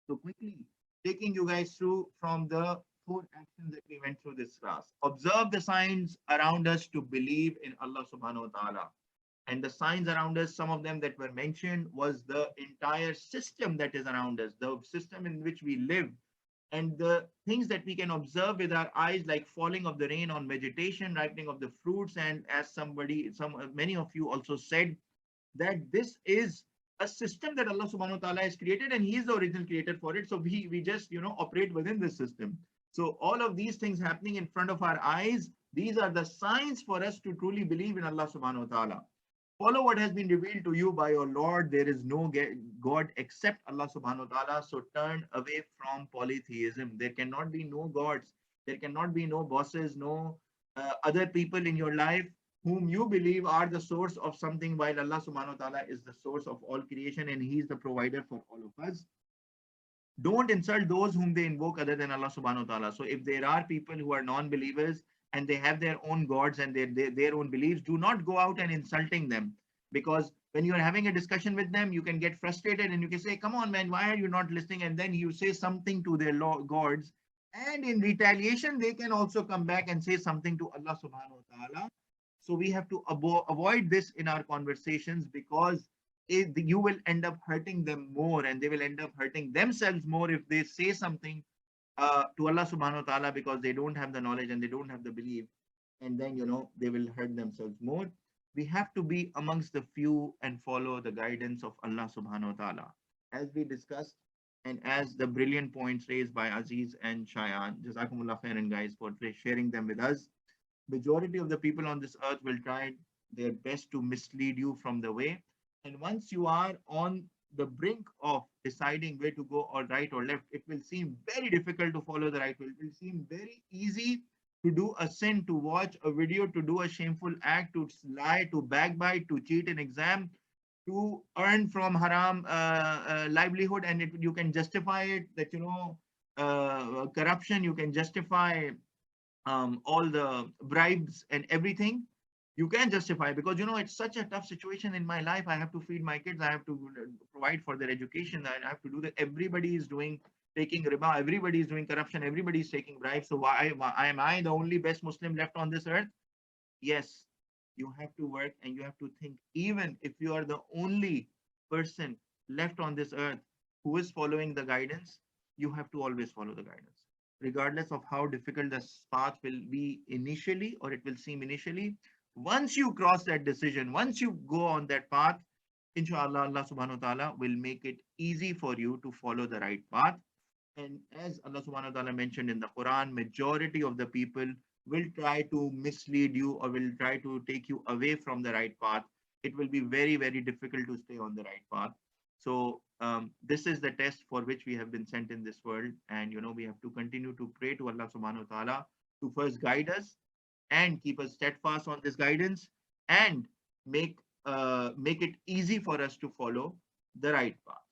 So quickly taking you guys through from the four actions that we went through this class. Observe the signs around us to believe in Allah subhanahu wa ta'ala. And the signs around us, some of them that were mentioned, was the entire system that is around us, the system in which we live, and the things that we can observe with our eyes, like falling of the rain on vegetation, ripening of the fruits. And as many of you also said, that this is a system that Allah subhanahu wa ta'ala has created, and He is the original creator for it. So we just operate within this system. So all of these things happening in front of our eyes, these are the signs for us to truly believe in Allah subhanahu wa ta'ala. Follow what has been revealed to you by your Lord. There is no God except Allah subhanahu wa ta'ala. So turn away from polytheism. There cannot be no gods. There cannot be no bosses, no other people in your life whom you believe are the source of something, while Allah subhanahu wa ta'ala is the source of all creation and He is the provider for all of us. Don't insult those whom they invoke other than Allah subhanahu wa ta'ala. So if there are people who are non-believers and they have their own gods and their own beliefs, do not go out and insulting them. Because when you are having a discussion with them, you can get frustrated and you can say, come on, man, why are you not listening? And then you say something to their gods. And in retaliation, they can also come back and say something to Allah subhanahu wa ta'ala. So we have to avoid this in our conversations, because you will end up hurting them more and they will end up hurting themselves more if they say something to Allah subhanahu wa ta'ala, because they don't have the knowledge and they don't have the belief. And then, they will hurt themselves more. We have to be amongst the few and follow the guidance of Allah subhanahu wa ta'ala. As we discussed, and as the brilliant points raised by Aziz and Shayan, Jazakumullah khairan guys for sharing them with us. Majority of the people on this earth will try their best to mislead you from the way. And once you are on the brink of deciding where to go, or right or left, it will seem very difficult to follow the right way. It will seem very easy to do a sin, to watch a video, to do a shameful act, to lie, to backbite, to cheat in exam, to earn from haram livelihood. And you can justify it that, corruption, you can justify all the bribes and everything. You can justify, because it's such a tough situation in my life. I have to feed my kids, I have to provide for their education, I have to do that. Everybody is doing taking riba, everybody is doing corruption, everybody is taking bribes. So why am I the only best Muslim left on this earth? Yes, you have to work and you have to think. Even if you are the only person left on this earth who is following the guidance, you have to always follow the guidance, regardless of how difficult the path will be initially, or it will seem initially. Once you cross that decision, once you go on that path, inshallah, Allah subhanahu wa ta'ala will make it easy for you to follow the right path. And as Allah subhanahu wa ta'ala mentioned in the Quran, majority of the people will try to mislead you or will try to take you away from the right path. It will be very, very difficult to stay on the right path. So this is the test for which we have been sent in this world. And, we have to continue to pray to Allah subhanahu wa ta'ala to first guide us and keep us steadfast on this guidance, and make it easy for us to follow the right path.